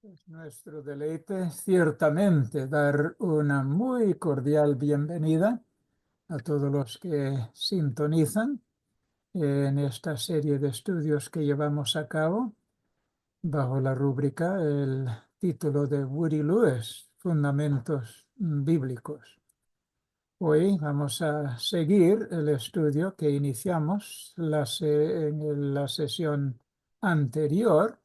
Es nuestro deleite ciertamente dar una muy cordial bienvenida a todos los que sintonizan en esta serie de estudios que llevamos a cabo bajo la rúbrica, el título de Woody Lewis, Fundamentos Bíblicos. Hoy vamos a seguir el estudio que iniciamos en la sesión anterior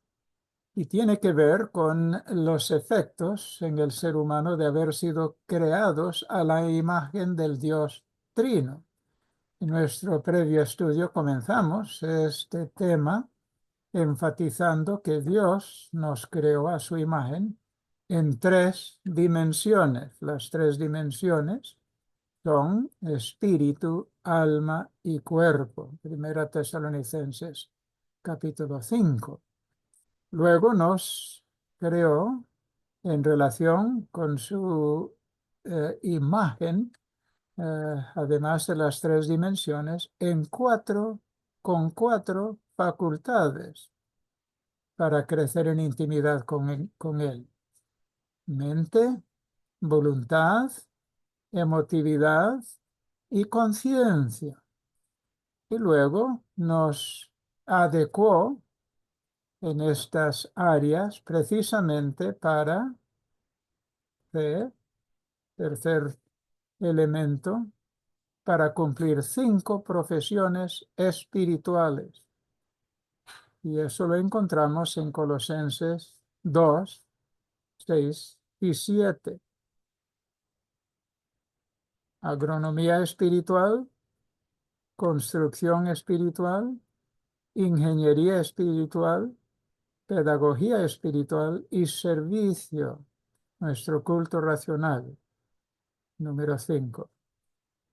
y tiene que ver con los efectos en el ser humano de haber sido creados a la imagen del Dios Trino. En nuestro previo estudio comenzamos este tema enfatizando que Dios nos creó a su imagen en tres dimensiones. Las tres dimensiones son espíritu, alma y cuerpo. Primera Tesalonicenses, capítulo 5. Luego nos creó en relación con su imagen, además de las tres dimensiones, con cuatro facultades para crecer en intimidad con él. Mente, voluntad, emotividad y conciencia. Y luego nos adecuó en estas áreas precisamente para tercer elemento, para cumplir 5 profesiones espirituales. Y eso lo encontramos en Colosenses 2, 6 y 7. Agronomía espiritual, construcción espiritual, ingeniería espiritual, pedagogía espiritual y servicio, nuestro culto racional, número 5.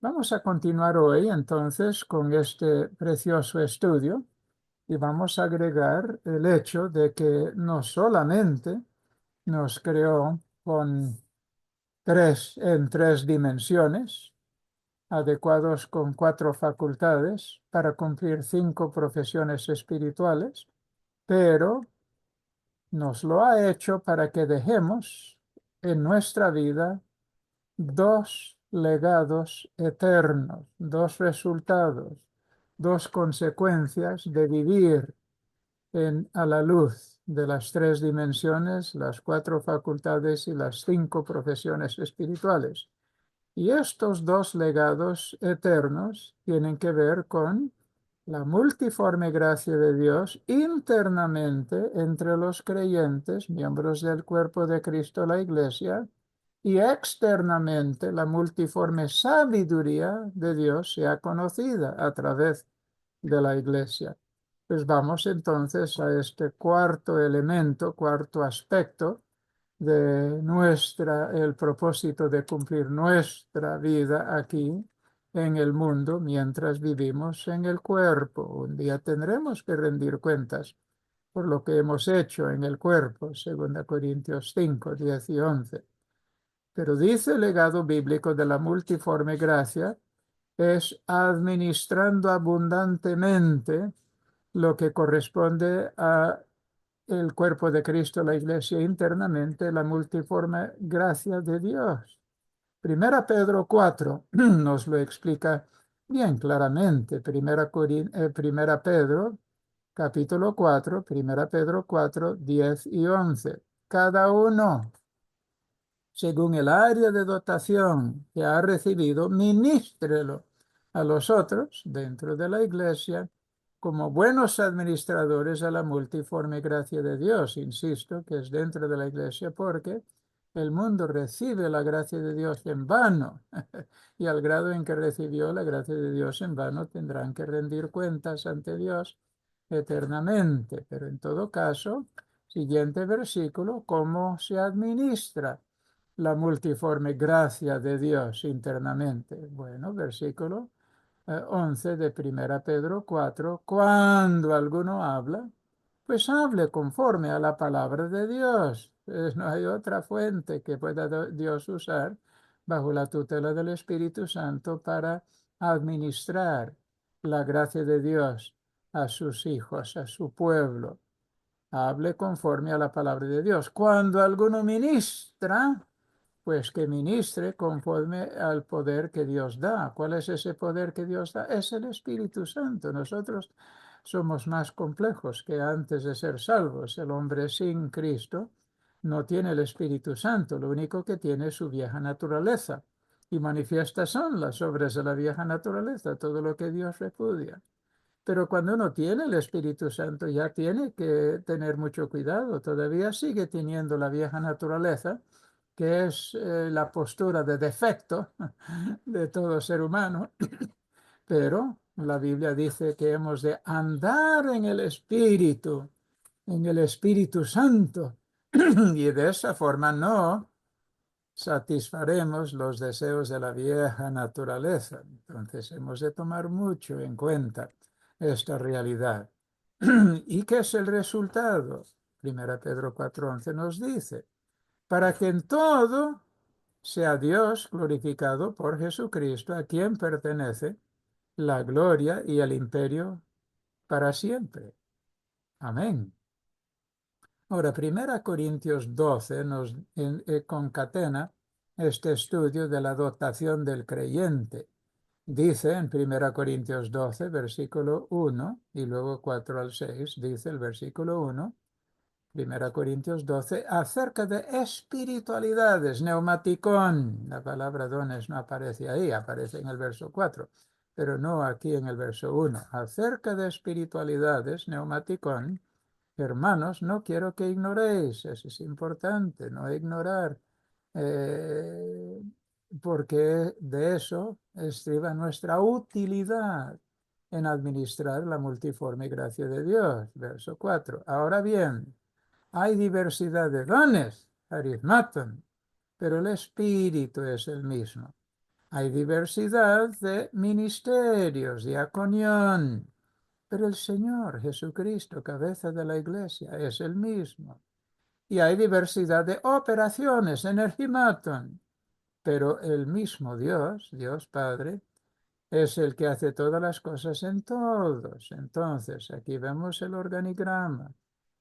Vamos a continuar hoy entonces con este precioso estudio y vamos a agregar el hecho de que no solamente nos creó en tres dimensiones, adecuados con 4 facultades para cumplir 5 profesiones espirituales, pero nos lo ha hecho para que dejemos en nuestra vida 2 legados eternos, 2 resultados, 2 consecuencias de vivir a la luz de las 3 dimensiones, las 4 facultades y las 5 profesiones espirituales. Y estos 2 legados eternos tienen que ver con la multiforme gracia de Dios internamente entre los creyentes, miembros del cuerpo de Cristo, la Iglesia, y externamente la multiforme sabiduría de Dios sea conocida a través de la Iglesia. Pues vamos entonces a este cuarto elemento, cuarto aspecto de el propósito de cumplir nuestra vida aquí en el mundo mientras vivimos en el cuerpo. Un día tendremos que rendir cuentas por lo que hemos hecho en el cuerpo, 2 Corintios 5, 10 y 11. Pero dice el legado bíblico de la multiforme gracia es administrando abundantemente lo que corresponde a el cuerpo de Cristo, la iglesia internamente, la multiforme gracia de Dios. Primera Pedro 4 nos lo explica bien claramente. Primera Pedro, capítulo 4, Primera Pedro 4, 10 y 11. Cada uno, según el área de dotación que ha recibido, ministrelo a los otros dentro de la iglesia como buenos administradores a la multiforme gracia de Dios. Insisto que es dentro de la iglesia porque el mundo recibe la gracia de Dios en vano y al grado en que recibió la gracia de Dios en vano tendrán que rendir cuentas ante Dios eternamente. Pero en todo caso, siguiente versículo, ¿cómo se administra la multiforme gracia de Dios internamente? Bueno, versículo 11 de Primera Pedro 4, cuando alguno habla, pues hable conforme a la palabra de Dios. No hay otra fuente que pueda Dios usar bajo la tutela del Espíritu Santo para administrar la gracia de Dios a sus hijos, a su pueblo. hable conforme a la palabra de Dios. Cuando alguno ministra, pues que ministre conforme al poder que Dios da. ¿Cuál es ese poder que Dios da? Es el Espíritu Santo. Nosotros somos más complejos que antes de ser salvos. El hombre sin Cristo no tiene el Espíritu Santo, lo único que tiene es su vieja naturaleza. Y manifiestas son las obras de la vieja naturaleza, todo lo que Dios repudia. Pero cuando uno tiene el Espíritu Santo ya tiene que tener mucho cuidado. Todavía sigue teniendo la vieja naturaleza, que es la postura de defecto de todo ser humano. Pero la Biblia dice que hemos de andar en el Espíritu Santo. Y de esa forma no satisfaremos los deseos de la vieja naturaleza. Entonces hemos de tomar mucho en cuenta esta realidad. ¿Y qué es el resultado? Primera Pedro 4:11 nos dice, para que en todo sea Dios glorificado por Jesucristo, a quien pertenece la gloria y el imperio para siempre. Amén. Ahora, Primera Corintios 12 nos concatena este estudio de la dotación del creyente. Dice en Primera Corintios 12, versículo 1, y luego 4 al 6, dice el versículo 1, Primera Corintios 12, acerca de espiritualidades, neumaticón. La palabra dones no aparece ahí, aparece en el verso 4, pero no aquí en el verso 1. Acerca de espiritualidades, neumaticón. Hermanos, no quiero que ignoréis, eso es importante, no ignorar, eh, porque de eso estriba nuestra utilidad en administrar la multiforme gracia de Dios. Verso 4. Ahora bien, hay diversidad de dones, arismaton, pero el espíritu es el mismo. Hay diversidad de ministerios, diaconión, pero el Señor Jesucristo, cabeza de la iglesia, es el mismo. Y hay diversidad de operaciones, energimaton, pero el mismo Dios, Dios Padre, es el que hace todas las cosas en todos. Entonces, aquí vemos el organigrama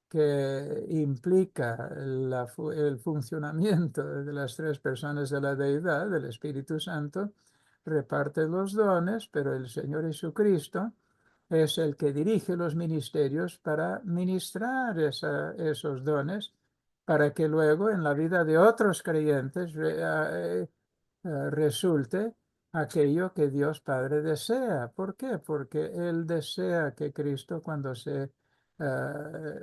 que implica el funcionamiento de las tres personas de la deidad, del Espíritu Santo, reparte los dones, pero el Señor Jesucristo es el que dirige los ministerios para ministrar esos dones, para que luego en la vida de otros creyentes resulte aquello que Dios Padre desea. ¿Por qué? Porque Él desea que Cristo, cuando se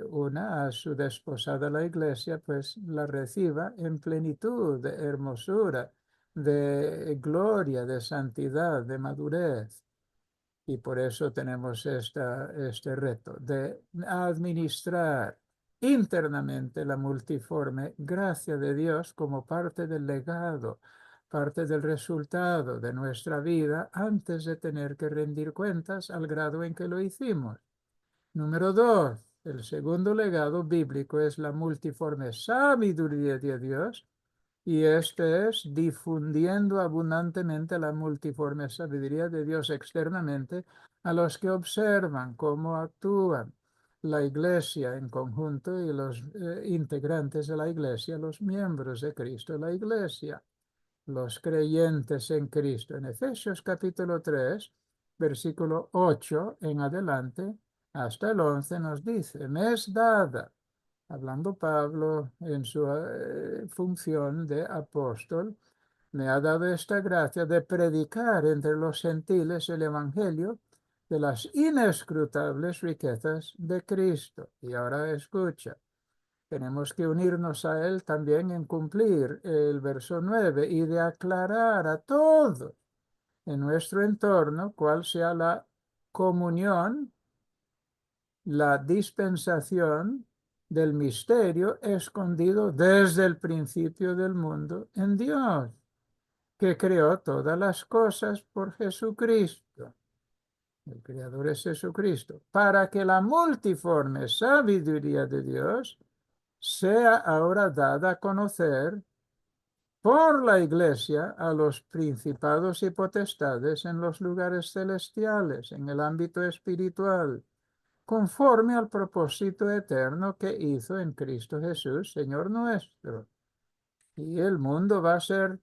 una a su desposada la iglesia, pues la reciba en plenitud de hermosura, de gloria, de santidad, de madurez. Y por eso tenemos este reto de administrar internamente la multiforme gracia de Dios como parte del legado, parte del resultado de nuestra vida antes de tener que rendir cuentas al grado en que lo hicimos. Número 2, el segundo legado bíblico es la multiforme sabiduría de Dios y este es difundiendo abundantemente la multiforme sabiduría de Dios externamente a los que observan cómo actúan la iglesia en conjunto y los integrantes de la iglesia, los miembros de Cristo, la iglesia, los creyentes en Cristo. En Efesios capítulo 3, versículo 8 en adelante, hasta el 11 nos dice, me es dada, hablando Pablo en su función de apóstol, me ha dado esta gracia de predicar entre los gentiles el Evangelio de las inescrutables riquezas de Cristo. Y ahora escucha, tenemos que unirnos a Él también en cumplir el verso 9 y de aclarar a todos en nuestro entorno cuál sea la comunión, la dispensación del misterio escondido desde el principio del mundo en Dios, que creó todas las cosas por Jesucristo. El Creador es Jesucristo, para que la multiforme sabiduría de Dios sea ahora dada a conocer por la Iglesia a los principados y potestades en los lugares celestiales, en el ámbito espiritual. conforme al propósito eterno que hizo en Cristo Jesús, Señor nuestro. Y el mundo va a ser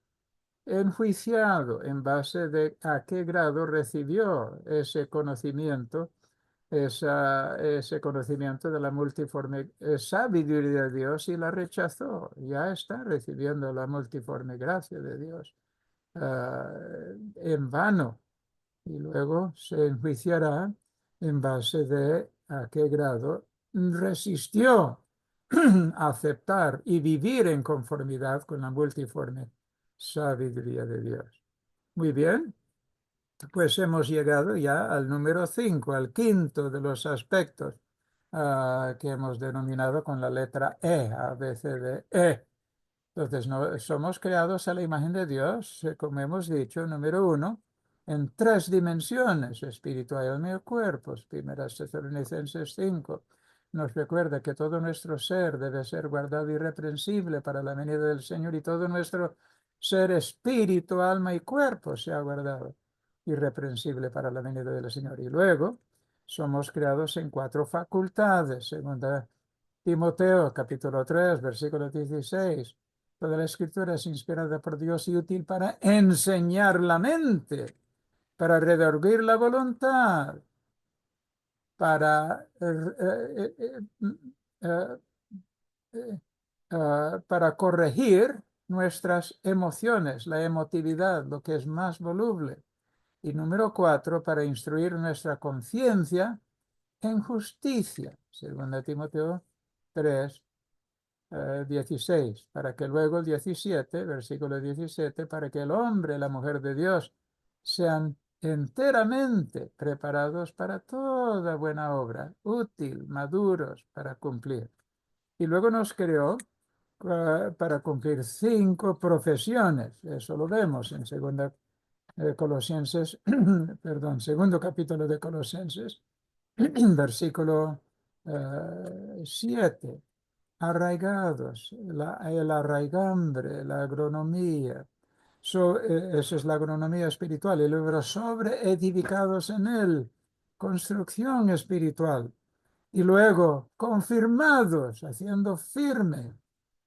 enjuiciado en base de a qué grado recibió ese conocimiento, ese conocimiento de la multiforme sabiduría de Dios y la rechazó. Ya está recibiendo la multiforme gracia de Dios en vano y luego se enjuiciará en base de a qué grado resistió aceptar y vivir en conformidad con la multiforme sabiduría de Dios. Muy bien, pues hemos llegado ya al número 5, al quinto de los aspectos que hemos denominado con la letra E, A, B, C, D, E. Entonces, no, somos creados a la imagen de Dios, como hemos dicho, número 1, en 3 dimensiones, espíritu, alma y cuerpos. Primeras Tesalonicenses 5 nos recuerda que todo nuestro ser debe ser guardado irreprensible para la venida del Señor y todo nuestro ser, espíritu, alma y cuerpo sea guardado irreprensible para la venida del Señor. Y luego somos creados en 4 facultades, segunda Timoteo capítulo 3 versículo 16. Toda la escritura es inspirada por Dios y útil para enseñar la mente, para redarguir la voluntad, para, para corregir nuestras emociones, la emotividad, lo que es más voluble. Y número 4, para instruir nuestra conciencia en justicia. Segunda Timoteo 3, 16, para que luego el 17, versículo 17, para que el hombre y la mujer de Dios sean enteramente preparados para toda buena obra, útil, maduros para cumplir. Y luego nos creó para cumplir 5 profesiones. Eso lo vemos en segunda Colosenses, perdón, segundo capítulo de Colosenses, versículo 7. Arraigados, el arraigambre, la agronomía. Esa es la agronomía espiritual. Y luego sobre edificados en él, construcción espiritual. Y luego confirmados, haciendo firme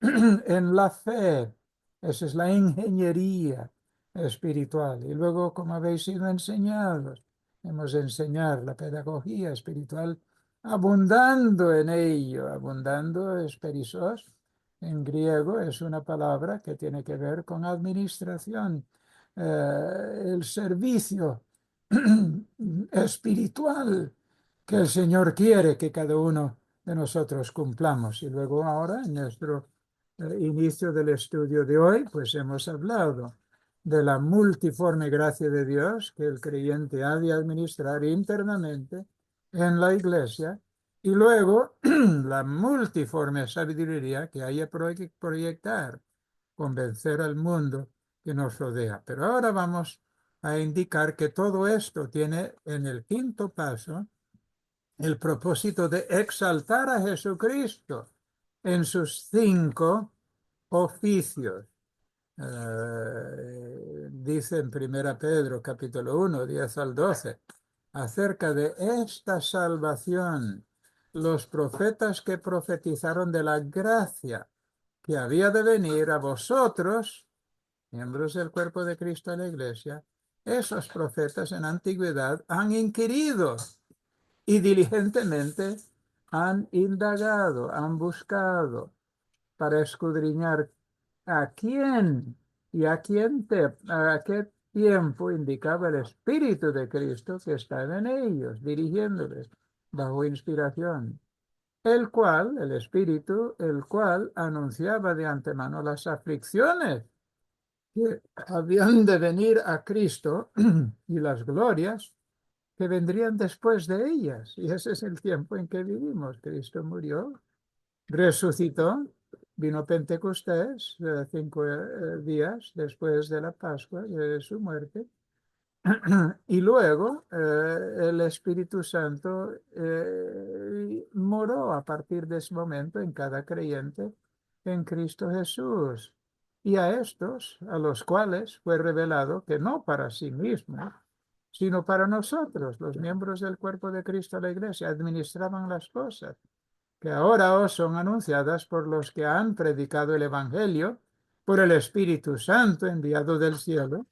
en la fe. Esa es la ingeniería espiritual. Y luego, como habéis sido enseñados, hemos de enseñar la pedagogía espiritual abundando en ello. Abundando es perisos. En griego es una palabra que tiene que ver con administración, el servicio espiritual que el Señor quiere que cada uno de nosotros cumplamos. Y luego ahora, en nuestro inicio del estudio de hoy, pues hemos hablado de la multiforme gracia de Dios que el creyente ha de administrar internamente en la iglesia y luego la multiforme sabiduría que hay que proyectar, convencer al mundo que nos rodea. Pero ahora vamos a indicar que todo esto tiene en el quinto paso el propósito de exaltar a Jesucristo en sus 5 oficios. Dice en 1 Pedro capítulo 1, 10 al 12, acerca de esta salvación, los profetas que profetizaron de la gracia que había de venir a vosotros, miembros del cuerpo de Cristo en la iglesia, esos profetas en antigüedad han inquirido y diligentemente han indagado, han buscado para escudriñar a quién y a qué tiempo indicaba el Espíritu de Cristo que estaba en ellos, dirigiéndoles bajo inspiración, el Espíritu, el cual anunciaba de antemano las aflicciones que habían de venir a Cristo y las glorias que vendrían después de ellas. Y ese es el tiempo en que vivimos. Cristo murió, resucitó, vino Pentecostés, 5 días después de la Pascua, de su muerte, y luego el Espíritu Santo moró a partir de ese momento en cada creyente en Cristo Jesús. Y a estos, a los cuales fue revelado que no para sí mismos, sino para nosotros, los miembros del cuerpo de Cristo, la Iglesia, administraban las cosas que ahora os son anunciadas por los que han predicado el Evangelio por el Espíritu Santo enviado del cielo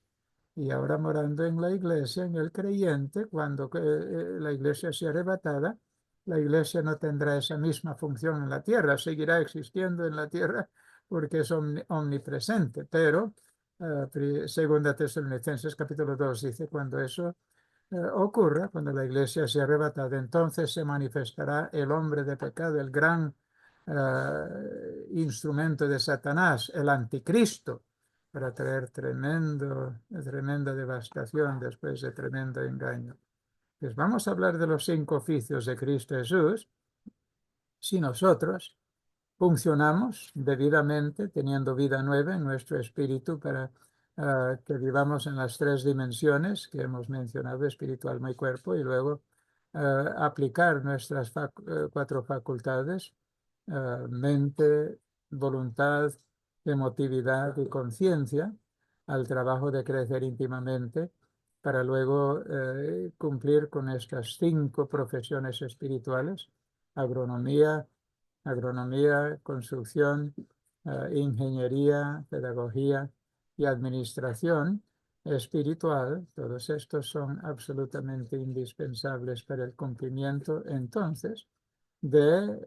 y ahora morando en la iglesia, en el creyente, cuando la iglesia sea arrebatada, la iglesia no tendrá esa misma función en la tierra, seguirá existiendo en la tierra porque es omnipresente, pero segunda Tesalonicenses capítulo 2 dice, cuando eso ocurra, cuando la iglesia sea arrebatada, entonces se manifestará el hombre de pecado, el gran instrumento de Satanás, el anticristo, para traer tremenda devastación después de tremendo engaño. Pues vamos a hablar de los 5 oficios de Cristo Jesús. Si nosotros funcionamos debidamente, teniendo vida nueva en nuestro espíritu para que vivamos en las 3 dimensiones que hemos mencionado, espíritu, alma y cuerpo, y luego aplicar nuestras 4 facultades, mente, voluntad, emotividad y conciencia, al trabajo de crecer íntimamente, para luego cumplir con estas 5 profesiones espirituales: agronomía, construcción, ingeniería, pedagogía y administración espiritual. Todos estos son absolutamente indispensables para el cumplimiento entonces de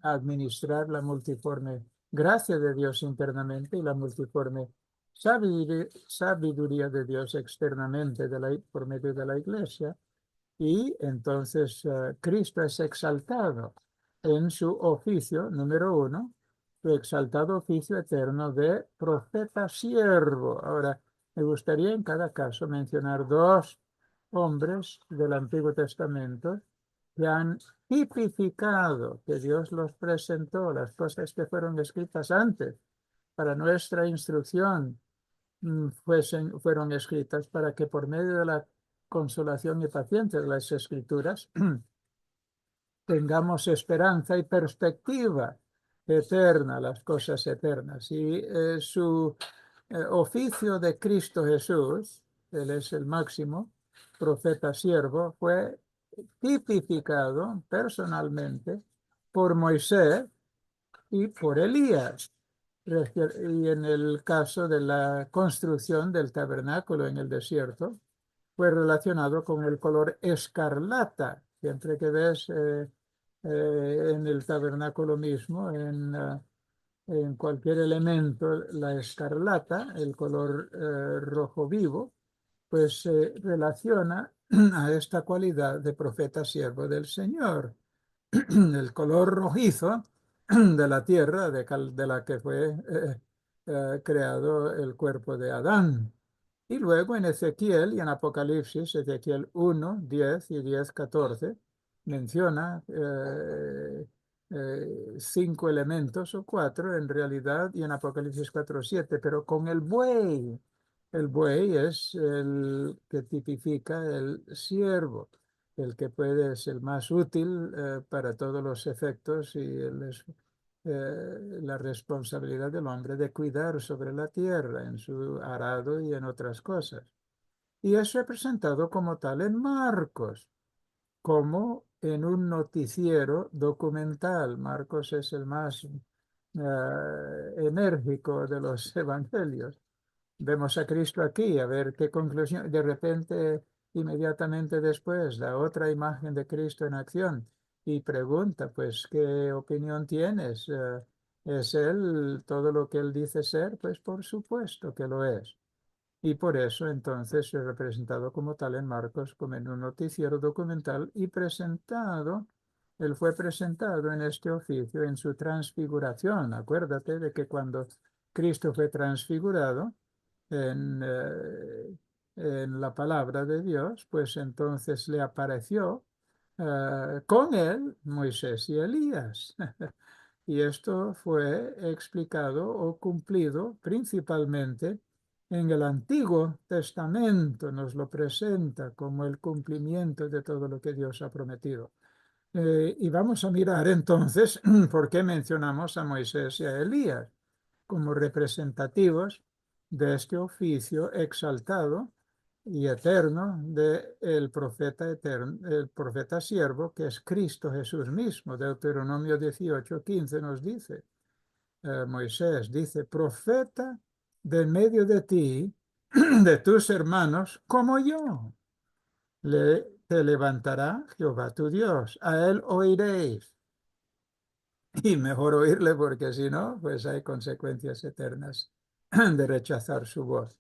administrar la multiforme gracia de Dios internamente y la multiforme sabiduría de Dios externamente por medio de la iglesia. Y entonces Cristo es exaltado en su oficio, número 1, su exaltado oficio eterno de profeta siervo. Ahora, me gustaría en cada caso mencionar 2 hombres del Antiguo Testamento que han tipificado, que Dios los presentó, las cosas que fueron escritas antes para nuestra instrucción fueron escritas para que por medio de la consolación y paciencia de las Escrituras tengamos esperanza y perspectiva eterna, las cosas eternas. Y su oficio de Cristo Jesús, Él es el máximo profeta siervo, fue tipificado personalmente por Moisés y por Elías. Y en el caso de la construcción del tabernáculo en el desierto, fue relacionado con el color escarlata. Siempre que ves en el tabernáculo mismo, en cualquier elemento, la escarlata, el color rojo vivo, pues se relaciona a esta cualidad de profeta siervo del Señor. El color rojizo de la tierra de la que fue creado el cuerpo de Adán. Y luego en Ezequiel y en Apocalipsis, Ezequiel 1, 10 y 10, 14, menciona 5 elementos o 4 en realidad, y en Apocalipsis 4, 7, pero con el buey. El buey es el que tipifica el siervo, el que puede es el más útil para todos los efectos y la responsabilidad del hombre de cuidar sobre la tierra en su arado y en otras cosas. Y es representado como tal en Marcos, como en un noticiero documental. Marcos es el más enérgico de los evangelios. Vemos a Cristo aquí, a ver qué conclusión. De repente, inmediatamente después, da otra imagen de Cristo en acción y pregunta, pues, ¿qué opinión tienes? ¿Es Él todo lo que Él dice ser? Pues por supuesto que lo es. Y por eso entonces es representado como tal en Marcos, como en un noticiero documental y presentado. Él fue presentado en este oficio en su transfiguración. Acuérdate de que cuando Cristo fue transfigurado, en la palabra de Dios, pues entonces le apareció con él Moisés y Elías. Y esto fue explicado o cumplido principalmente en el Antiguo Testamento, nos lo presenta como el cumplimiento de todo lo que Dios ha prometido. Y vamos a mirar entonces por qué mencionamos a Moisés y a Elías como representativos de este oficio exaltado y eterno del profeta eterno, el profeta siervo, que es Cristo Jesús mismo. Deuteronomio 18:15 nos dice, Moisés dice, profeta de medio de ti, de tus hermanos, como yo. Te levantará Jehová tu Dios, a él oiréis. Y mejor oírle porque si no, pues hay consecuencias eternas de rechazar su voz.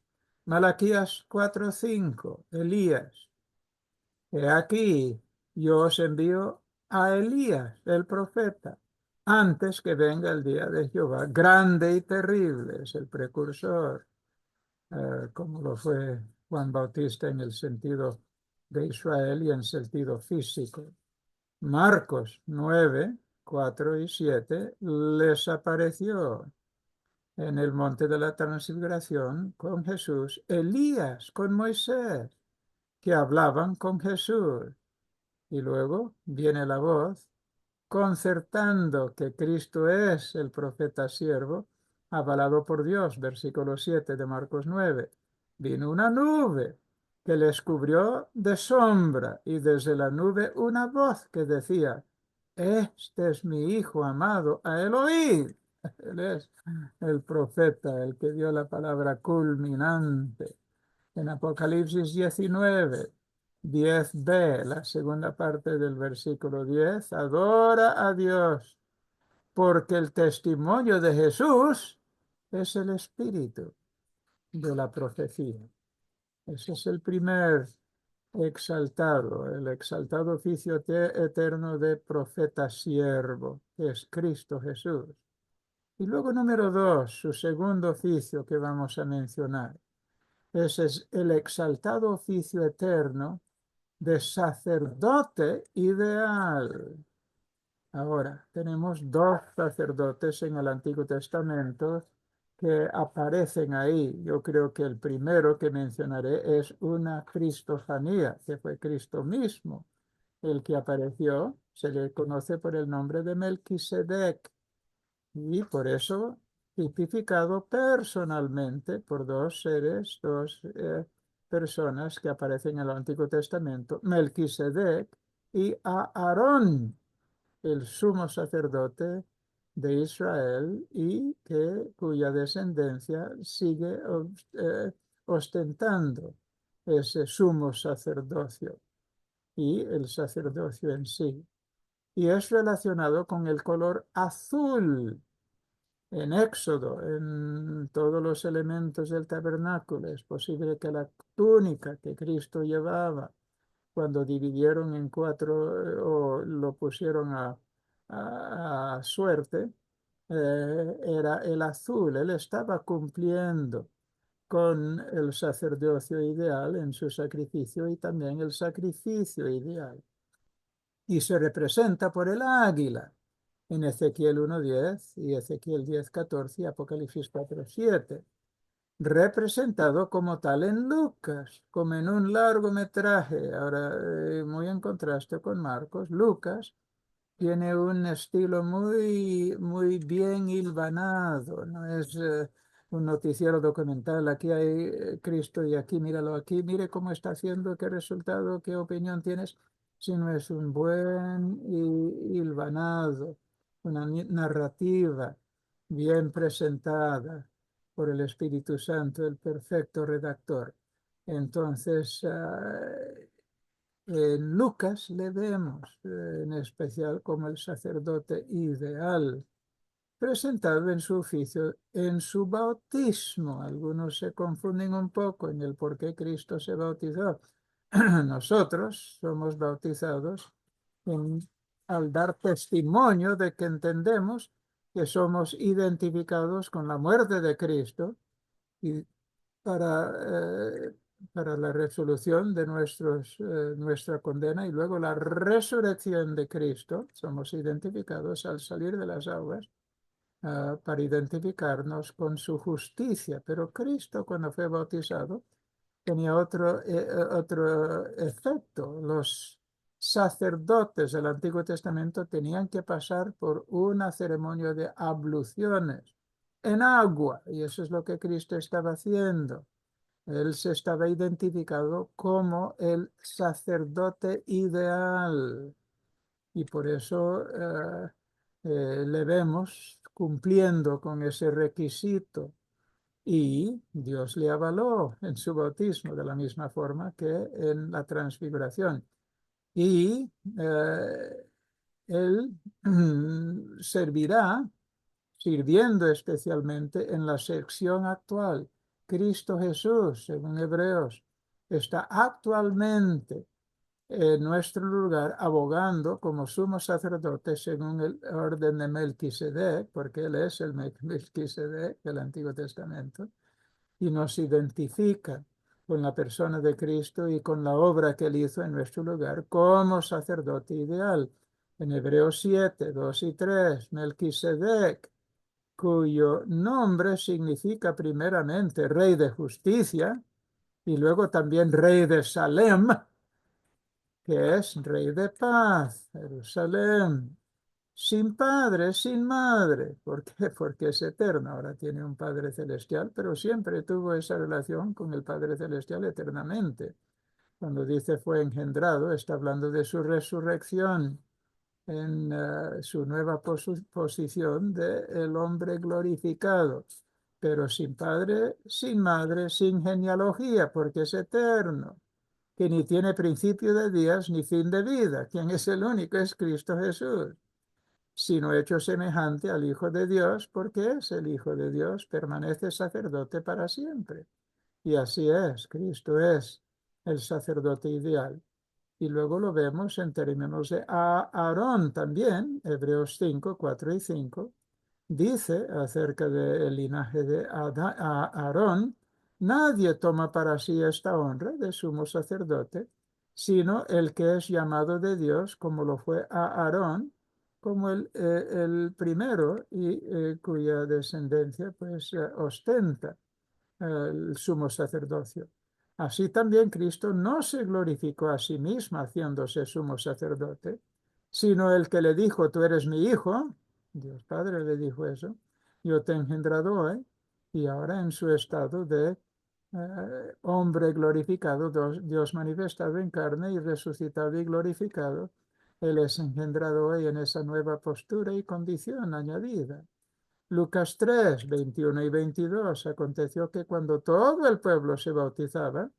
Malaquías 4:5, Elías. He aquí, yo os envío a Elías, el profeta, antes que venga el día de Jehová, grande y terrible, es el precursor, como lo fue Juan Bautista en el sentido de Israel y en sentido físico. Marcos 9:4 y 7 les apareció en el monte de la transfiguración con Jesús, Elías con Moisés, que hablaban con Jesús. Y luego viene la voz concertando que Cristo es el profeta siervo, avalado por Dios, versículo 7 de Marcos 9. Vino una nube que les cubrió de sombra y desde la nube una voz que decía, este es mi Hijo amado, a él oíd. Él es el profeta, el que dio la palabra culminante. En Apocalipsis 19:10b, la segunda parte del versículo 10, adora a Dios, porque el testimonio de Jesús es el espíritu de la profecía. Ese es el primer exaltado, el exaltado oficio eterno de profeta siervo, que es Cristo Jesús. Y luego número 2, su segundo oficio que vamos a mencionar. Ese es el exaltado oficio eterno de sacerdote ideal. Ahora, tenemos dos sacerdotes en el Antiguo Testamento que aparecen ahí. Yo creo que el primero que mencionaré es una cristofanía, que fue Cristo mismo. El que apareció se le conoce por el nombre de Melquisedec y por eso tipificado personalmente por dos seres, dos personas que aparecen en el Antiguo Testamento, Melquisedec y a Aarón, el sumo sacerdote de Israel y cuya descendencia sigue ostentando ese sumo sacerdocio y el sacerdocio en sí. Y es relacionado con el color azul en Éxodo, en todos los elementos del tabernáculo. Es posible que la túnica que Cristo llevaba, cuando dividieron en cuatro o lo pusieron a suerte, era el azul. Él estaba cumpliendo con el sacerdocio ideal en su sacrificio y también el sacrificio ideal. Y se representa por el águila en Ezequiel 1:10 y Ezequiel 10:14 y Apocalipsis 4:7, representado como tal en Lucas, como en un largometraje. Ahora, muy en contraste con Marcos, Lucas tiene un estilo muy, muy bien hilvanado, no es un noticiero documental, aquí hay Cristo y aquí míralo aquí, mire cómo está haciendo, qué resultado, qué opinión tienes, sino es un buen hilvanado, una narrativa bien presentada por el Espíritu Santo, el perfecto redactor. Entonces, en Lucas le vemos en especial como el sacerdote ideal, presentado en su oficio, en su bautismo. Algunos se confunden un poco en el por qué Cristo se bautizó. Nosotros somos bautizados al dar testimonio de que entendemos que somos identificados con la muerte de Cristo y para, para la resolución de nuestra condena y luego la resurrección de Cristo. Somos identificados al salir de las aguas para identificarnos con su justicia. Pero Cristo, cuando fue bautizado, tenía otro efecto. Los sacerdotes del Antiguo Testamento tenían que pasar por una ceremonia de abluciones en agua, y eso es lo que Cristo estaba haciendo. Él se estaba identificado como el sacerdote ideal y por eso le vemos cumpliendo con ese requisito. Y Dios le avaló en su bautismo de la misma forma que en la transfiguración. Y él servirá, sirviendo especialmente en la sección actual. Cristo Jesús, según Hebreos, está actualmente en nuestro lugar abogando como sumo sacerdote según el orden de Melquisedec, porque él es el Melquisedec del Antiguo Testamento y nos identifica con la persona de Cristo y con la obra que él hizo en nuestro lugar como sacerdote ideal. En Hebreos 7, 2 y 3, Melquisedec, cuyo nombre significa primeramente rey de justicia y luego también rey de Salem, que es rey de paz, Jerusalén, sin padre, sin madre. ¿Por qué? Porque es eterno. Ahora tiene un Padre Celestial, pero siempre tuvo esa relación con el Padre Celestial eternamente. Cuando dice fue engendrado, está hablando de su resurrección en su nueva posición de el hombre glorificado, pero sin padre, sin madre, sin genealogía, porque es eterno, que ni tiene principio de días ni fin de vida. ¿Quién es el único? Es Cristo Jesús, sino hecho semejante al Hijo de Dios, porque es el Hijo de Dios, permanece sacerdote para siempre. Y así es, Cristo es el sacerdote ideal. Y luego lo vemos en términos de Aarón también, Hebreos 5, 4 y 5, dice acerca del linaje de Aarón, nadie toma para sí esta honra de sumo sacerdote, sino el que es llamado de Dios, como lo fue a Aarón, como el primero y cuya descendencia pues ostenta el sumo sacerdocio. Así también Cristo no se glorificó a sí mismo haciéndose sumo sacerdote, sino el que le dijo, tú eres mi hijo, Dios Padre le dijo eso, yo te he engendrado hoy, y ahora en su estado de hombre glorificado, Dios manifestado en carne y resucitado y glorificado, Él es engendrado hoy en esa nueva postura y condición añadida. Lucas 3, 21 y 22. Aconteció que cuando todo el pueblo se bautizaba,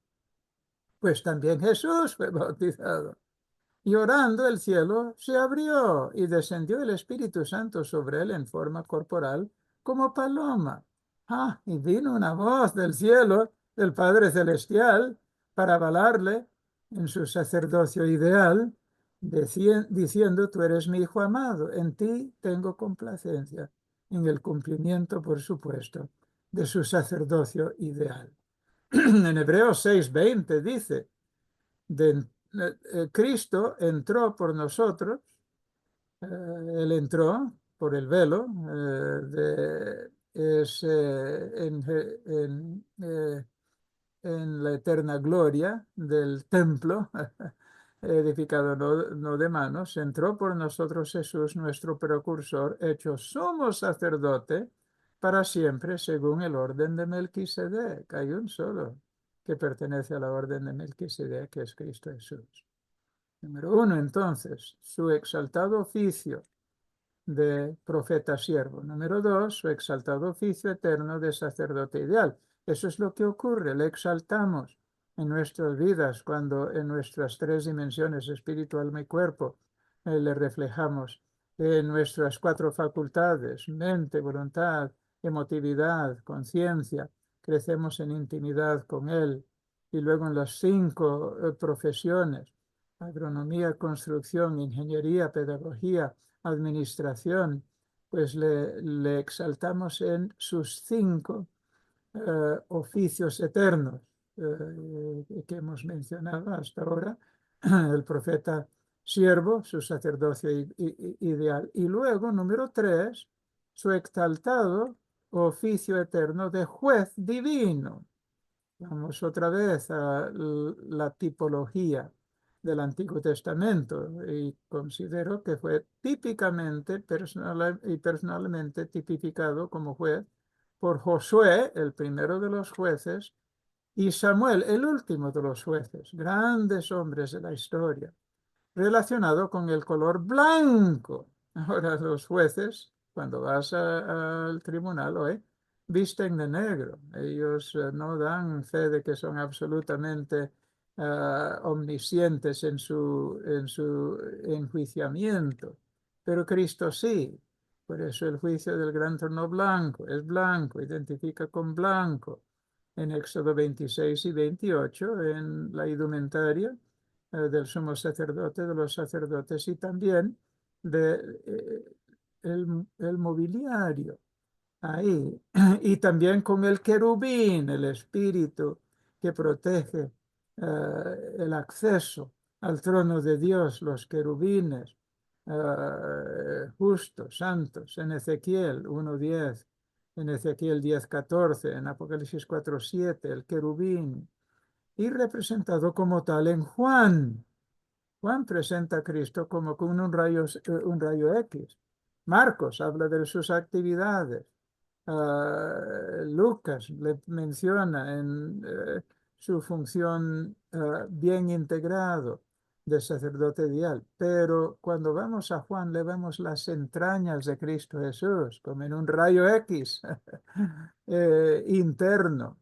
pues también Jesús fue bautizado. Y orando el cielo se abrió y descendió el Espíritu Santo sobre él en forma corporal como paloma. Ah, y vino una voz del cielo del Padre Celestial para avalarle en su sacerdocio ideal, diciendo, tú eres mi Hijo amado, en ti tengo complacencia, en el cumplimiento, por supuesto, de su sacerdocio ideal. En Hebreos 6:20 dice, Cristo entró por nosotros, Él entró por el velo, en la eterna gloria del templo, edificado no de manos, entró por nosotros Jesús, nuestro precursor, hecho sumo sacerdote para siempre, según el orden de Melquisedec. Hay un solo que pertenece a la orden de Melquisedec, que es Cristo Jesús. Número uno, entonces, su exaltado oficio de profeta siervo. Número dos, su exaltado oficio eterno de sacerdote ideal. Eso es lo que ocurre, le exaltamos en nuestras vidas cuando en nuestras tres dimensiones, espíritu, alma y cuerpo, le reflejamos en nuestras cuatro facultades, mente, voluntad, emotividad, conciencia, crecemos en intimidad con él y luego en las cinco profesiones, agronomía, construcción, ingeniería, pedagogía, administración, pues le exaltamos en sus cinco oficios eternos que hemos mencionado hasta ahora, el profeta siervo, su sacerdocio ideal, y luego, número tres, su exaltado oficio eterno de juez divino. Vamos otra vez a la tipología del Antiguo Testamento y considero que fue típicamente y personalmente tipificado como juez por Josué, el primero de los jueces, Y Samuel, el último de los jueces, grandes hombres de la historia, relacionado con el color blanco. Ahora los jueces, cuando vas al tribunal hoy, visten de negro. Ellos no dan fe de que son absolutamente omniscientes en su enjuiciamiento, pero Cristo sí. Por eso el juicio del gran trono blanco es blanco, identifica con blanco. En Éxodo 26 y 28, en la indumentaria del sumo sacerdote, de los sacerdotes y también de, el mobiliario ahí. Y también con el querubín, el espíritu que protege el acceso al trono de Dios, los querubines justos, santos, en Ezequiel 1:10, en Ezequiel 10:14, en Apocalipsis 4:7, el querubín, y representado como tal en Juan. Juan presenta a Cristo como con un rayo X. Marcos habla de sus actividades. Lucas le menciona en su función bien integrado de sacerdote ideal. Pero cuando vamos a Juan le vemos las entrañas de Cristo Jesús, como en un rayo X interno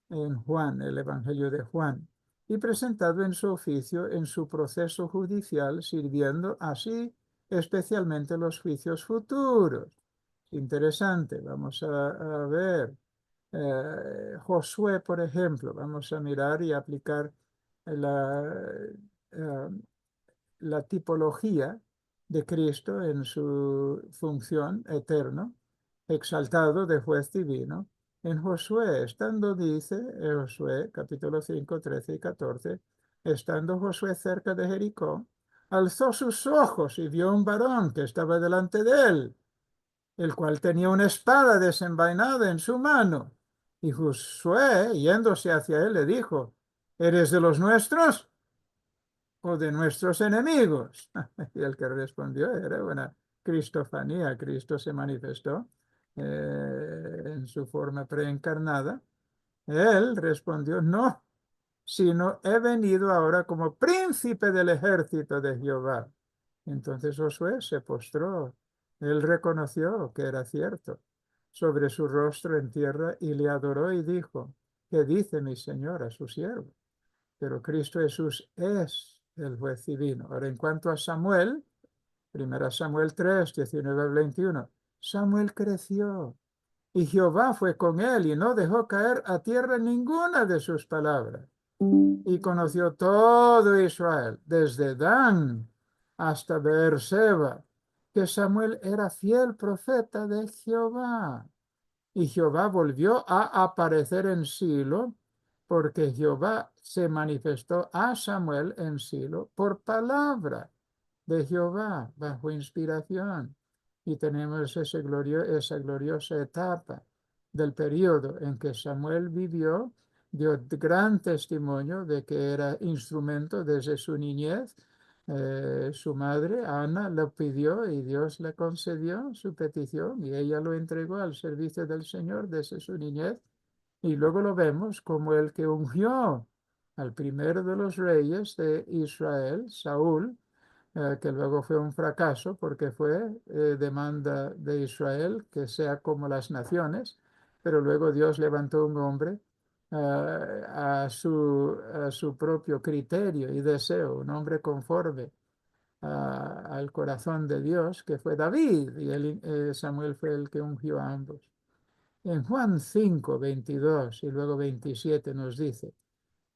en Juan, el Evangelio de Juan, y presentado en su oficio, en su proceso judicial, sirviendo así especialmente los juicios futuros. Interesante, vamos a ver. Josué, por ejemplo, vamos a mirar y aplicar la, eh, la tipología de Cristo en su función eterna, exaltado de juez divino. En Josué, estando, dice Josué, capítulo 5, 13 y 14, estando Josué cerca de Jericó, alzó sus ojos y vio un varón que estaba delante de él, el cual tenía una espada desenvainada en su mano. Y Josué, yéndose hacia él, le dijo, ¿eres de los nuestros o de nuestros enemigos? Y el que respondió era una cristofanía. Cristo se manifestó en su forma preencarnada. Él respondió, no, sino he venido ahora como príncipe del ejército de Jehová. Entonces Josué se postró. Él reconoció que era cierto sobre su rostro en tierra y le adoró y dijo, ¿qué dice mi Señor a su siervo? Pero Cristo Jesús es el juez divino. Ahora, en cuanto a Samuel, 1 Samuel 3, 19 al 21, Samuel creció y Jehová fue con él y no dejó caer a tierra ninguna de sus palabras. Y conoció todo Israel, desde Dan hasta Beerseba, que Samuel era fiel profeta de Jehová. Y Jehová volvió a aparecer en Silo, porque Jehová se manifestó a Samuel en Silo por palabra de Jehová, bajo inspiración. Y tenemos esa gloriosa etapa del periodo en que Samuel vivió, dio gran testimonio de que era instrumento desde su niñez. Su madre, Ana, lo pidió y Dios le concedió su petición y ella lo entregó al servicio del Señor desde su niñez. Y luego lo vemos como el que ungió al primero de los reyes de Israel, Saúl, que luego fue un fracaso porque fue demanda de Israel que sea como las naciones, pero luego Dios levantó un hombre a su propio criterio y deseo, un hombre conforme al corazón de Dios, que fue David, y Samuel fue el que ungió a ambos. En Juan 5, 22 y luego 27 nos dice,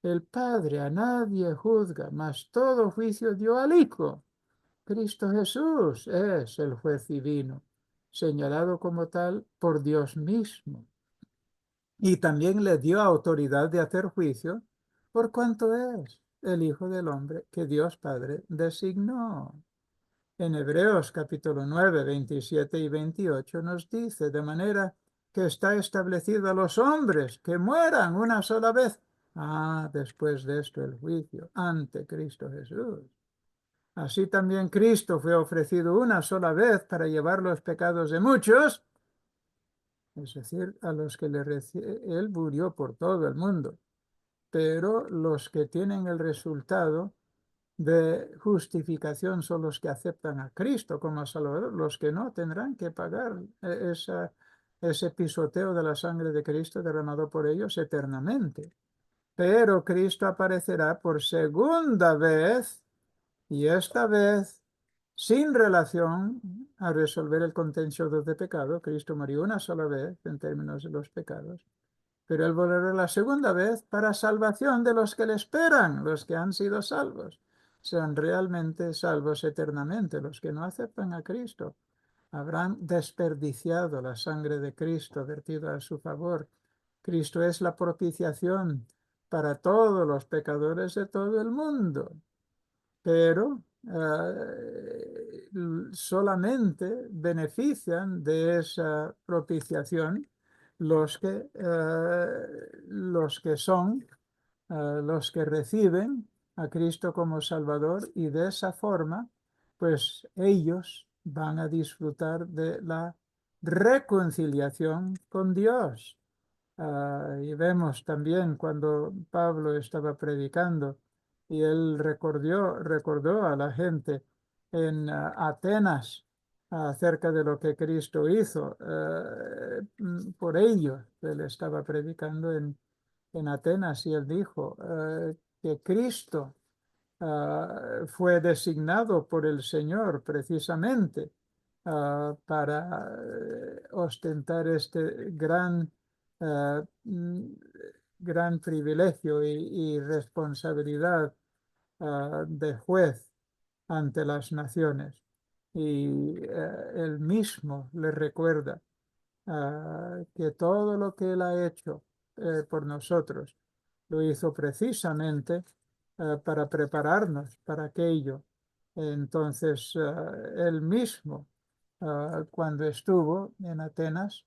el Padre a nadie juzga, mas todo juicio dio al Hijo. Cristo Jesús es el juez divino, señalado como tal por Dios mismo. Y también le dio autoridad de hacer juicio por cuanto es el Hijo del Hombre que Dios Padre designó. En Hebreos capítulo 9, 27 y 28 nos dice, de manera que está establecido a los hombres que mueran una sola vez. Después de esto el juicio ante Cristo Jesús. Así también Cristo fue ofrecido una sola vez para llevar los pecados de muchos, es decir, a los que Él murió por todo el mundo, pero los que tienen el resultado de justificación son los que aceptan a Cristo como Salvador. Los que no tendrán que pagar ese pisoteo de la sangre de Cristo derramado por ellos eternamente. Pero Cristo aparecerá por segunda vez, y esta vez sin relación a resolver el contencioso de pecado. Cristo murió una sola vez en términos de los pecados, pero Él volverá la segunda vez para salvación de los que le esperan, los que han sido salvos. Sean realmente salvos eternamente. Los que no aceptan a Cristo habrán desperdiciado la sangre de Cristo vertida a su favor. Cristo es la propiciación para todos los pecadores de todo el mundo, pero solamente benefician de esa propiciación los que son, los que reciben a Cristo como Salvador, y de esa forma, pues ellos van a disfrutar de la reconciliación con Dios. Y vemos también cuando Pablo estaba predicando y él recordó a la gente en Atenas acerca de lo que Cristo hizo por ellos. Él estaba predicando en Atenas y él dijo que Cristo fue designado por el Señor precisamente para ostentar este eh, mm, gran privilegio y responsabilidad de juez ante las naciones. Y él mismo le recuerda que todo lo que él ha hecho por nosotros lo hizo precisamente para prepararnos para aquello. Entonces, él mismo, cuando estuvo en Atenas,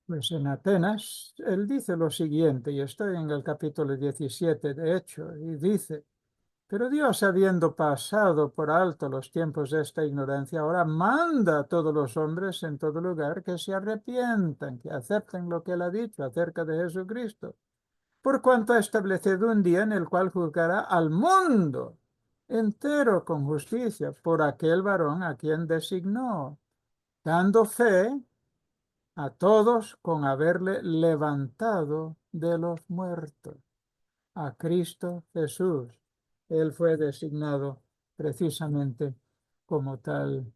pues en Atenas, él dice lo siguiente, y estoy en el capítulo 17 de hecho, y dice: pero Dios, habiendo pasado por alto los tiempos de esta ignorancia, ahora manda a todos los hombres en todo lugar que se arrepientan, que acepten lo que Él ha dicho acerca de Jesucristo, por cuanto ha establecido un día en el cual juzgará al mundo entero con justicia por aquel varón a quien designó, dando fe a todos con haberle levantado de los muertos, a Cristo Jesús. Él fue designado precisamente como tal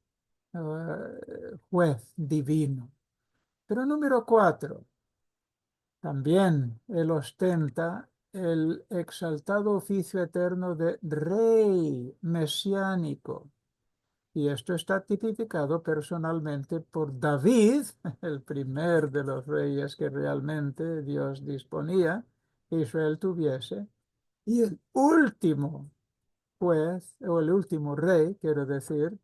juez divino. Pero número 4, también él ostenta el exaltado oficio eterno de rey mesiánico. Y esto está tipificado personalmente por David, el primer de los reyes que realmente Dios disponía que Israel tuviese, y el último juez, o el último rey, quiero decir,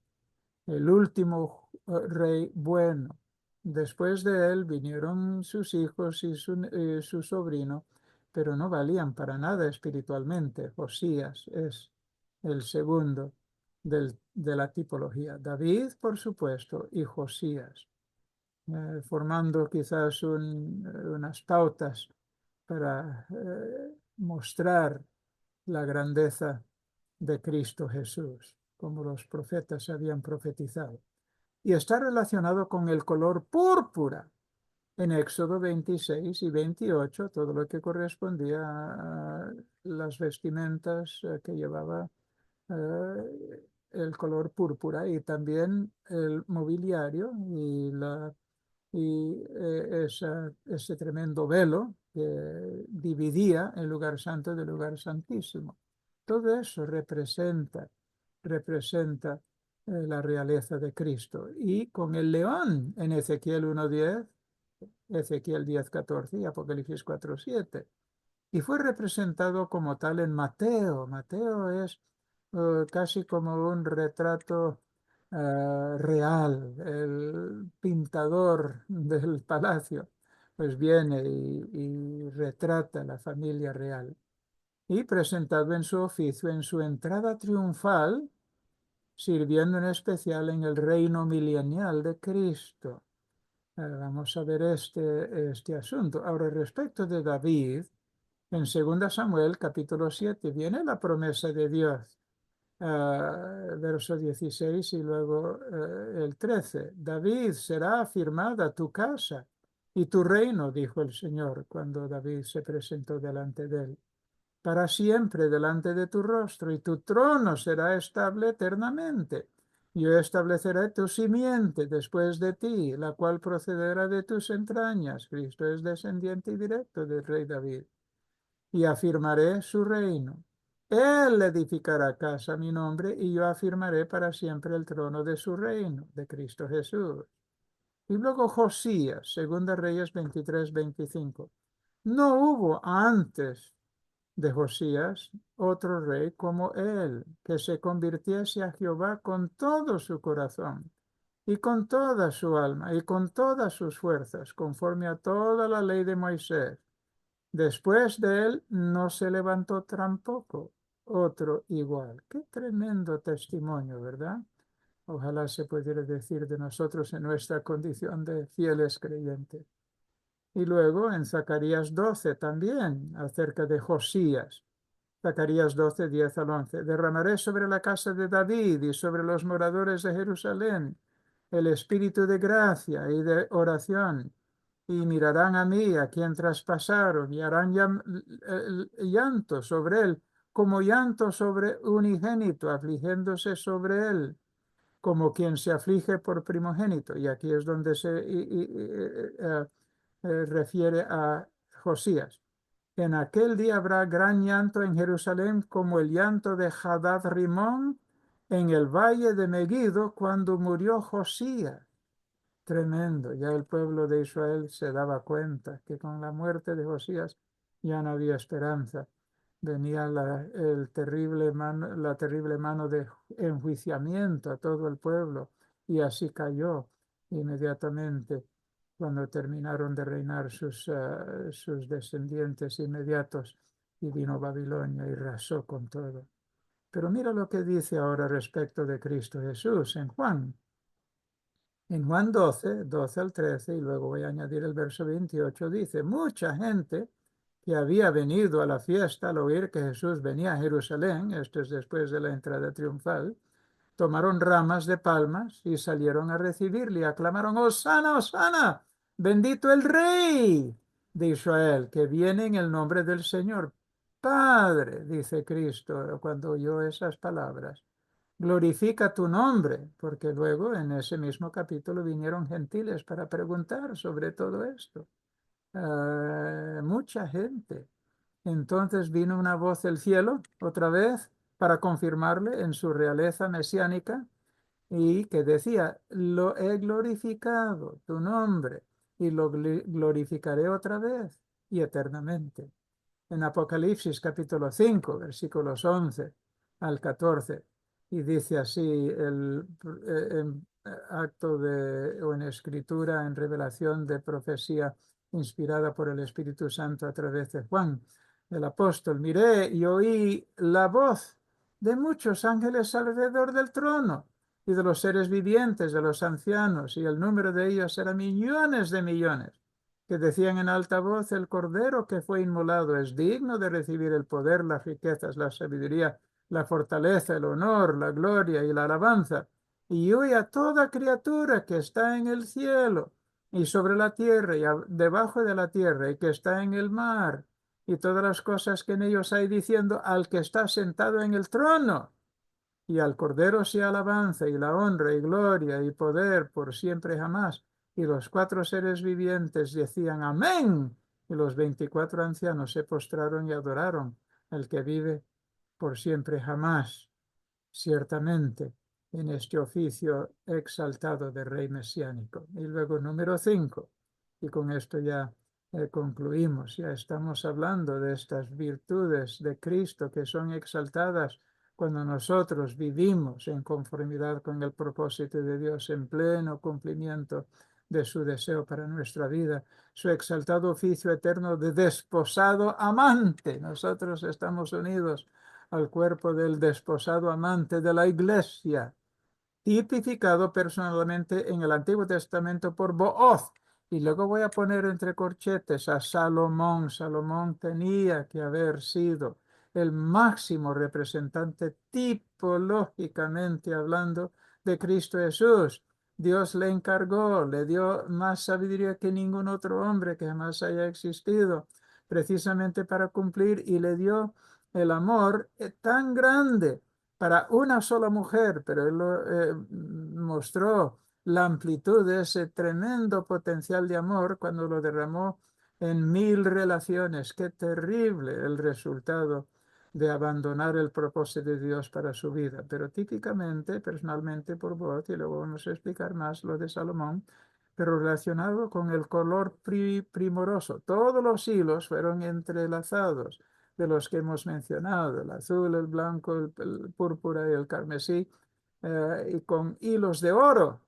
el último rey bueno. Después de él vinieron sus hijos y su sobrino, pero no valían para nada espiritualmente. Josías es el segundo de la tipología. David, por supuesto, y Josías, formando quizás unas pautas para mostrar la grandeza de Cristo Jesús, como los profetas habían profetizado. Y está relacionado con el color púrpura en Éxodo 26 y 28, todo lo que correspondía a las vestimentas que llevaba el color púrpura, y también el mobiliario y ese tremendo velo que dividía el lugar santo del lugar santísimo. Todo eso representa la realeza de Cristo. Y con el león en Ezequiel 1:10, Ezequiel 10:14 y Apocalipsis 4:7. Y fue representado como tal en Mateo. Mateo es casi como un retrato real. El pintador del palacio pues viene y retrata la familia real. Y presentado en su oficio, en su entrada triunfal, sirviendo en especial en el reino milenial de Cristo. Vamos a ver este asunto. Ahora, respecto de David, en 2 Samuel, capítulo 7, viene la promesa de Dios, verso 16 y luego el 13. David, será afirmada tu casa y tu reino, dijo el Señor cuando David se presentó delante de él, para siempre delante de tu rostro, y tu trono será estable eternamente. Yo estableceré tu simiente después de ti, la cual procederá de tus entrañas. Cristo es descendiente directo del rey David, y afirmaré su reino. Él edificará casa a mi nombre, y yo afirmaré para siempre el trono de su reino, de Cristo Jesús. Y luego Josías, Segunda Reyes 23-25. No hubo antes de Josías otro rey como él, que se convirtiese a Jehová con todo su corazón y con toda su alma y con todas sus fuerzas, conforme a toda la ley de Moisés. Después de él no se levantó tampoco otro igual. Qué tremendo testimonio, ¿verdad? Ojalá se pudiera decir de nosotros en nuestra condición de fieles creyentes. Y luego en Zacarías 12 también, acerca de Josías. Zacarías 12, 10 al 11. Derramaré sobre la casa de David y sobre los moradores de Jerusalén el espíritu de gracia y de oración, y mirarán a mí, a quien traspasaron, y harán llanto sobre él, como llanto sobre unigénito, afligiéndose sobre él, como quien se aflige por primogénito. Y aquí es donde se refiere a Josías. En aquel día habrá gran llanto en Jerusalén, como el llanto de Hadad Rimón en el valle de Megiddo cuando murió Josías. Tremendo. Ya el pueblo de Israel se daba cuenta que con la muerte de Josías ya no había esperanza. Venía la terrible mano de enjuiciamiento a todo el pueblo, y así cayó inmediatamente cuando terminaron de reinar sus descendientes inmediatos, y vino Babilonia y arrasó con todo. Pero mira lo que dice ahora respecto de Cristo Jesús en Juan. En Juan 12, 12 al 13, y luego voy a añadir el verso 28, dice: mucha gente que había venido a la fiesta al oír que Jesús venía a Jerusalén, esto es después de la entrada triunfal, tomaron ramas de palmas y salieron a recibirle y aclamaron: Hosana, Hosana, bendito el Rey de Israel, que viene en el nombre del Señor. Padre, dice Cristo cuando oyó esas palabras, glorifica tu nombre, porque luego en ese mismo capítulo vinieron gentiles para preguntar sobre todo esto. Mucha gente. Entonces vino una voz del cielo otra vez para confirmarle en su realeza mesiánica, y que decía: lo he glorificado tu nombre y lo glorificaré otra vez y eternamente. En Apocalipsis capítulo 5, versículos 11 al 14. Y dice así en acto o en escritura, en revelación de profecía inspirada por el Espíritu Santo a través de Juan, el apóstol: miré y oí la voz de muchos ángeles alrededor del trono y de los seres vivientes, de los ancianos, y el número de ellos era millones de millones, que decían en alta voz: el Cordero que fue inmolado es digno de recibir el poder, las riquezas, la sabiduría, la fortaleza, el honor, la gloria y la alabanza. Y hoy a toda criatura que está en el cielo y sobre la tierra y debajo de la tierra y que está en el mar y todas las cosas que en ellos hay, diciendo: al que está sentado en el trono y al Cordero sea alabanza y la honra y gloria y poder por siempre jamás. Y los cuatro seres vivientes decían: amén. Y los 24 ancianos se postraron y adoraron al que vive por siempre jamás. Ciertamente, en este oficio exaltado de rey mesiánico. Y luego número 5, y con esto ya concluimos. Ya estamos hablando de estas virtudes de Cristo que son exaltadas cuando nosotros vivimos en conformidad con el propósito de Dios, en pleno cumplimiento de su deseo para nuestra vida, su exaltado oficio eterno de desposado amante. Nosotros estamos unidos al cuerpo del desposado amante de la Iglesia, tipificado personalmente en el Antiguo Testamento por Booz, Y luego voy a poner entre corchetes a Salomón. Salomón tenía que haber sido el máximo representante tipológicamente hablando de Cristo Jesús. Dios le encargó, le dio más sabiduría que ningún otro hombre que jamás haya existido, precisamente para cumplir, y le dio el amor tan grande para una sola mujer, pero él lo mostró la amplitud de ese tremendo potencial de amor cuando lo derramó en 1000 relaciones. Qué terrible el resultado de abandonar el propósito de Dios para su vida. Pero típicamente, personalmente por vos, y luego vamos a explicar más lo de Salomón, pero relacionado con el color primoroso. Todos los hilos fueron entrelazados de los que hemos mencionado, el azul, el blanco, el púrpura y el carmesí, y con hilos de oro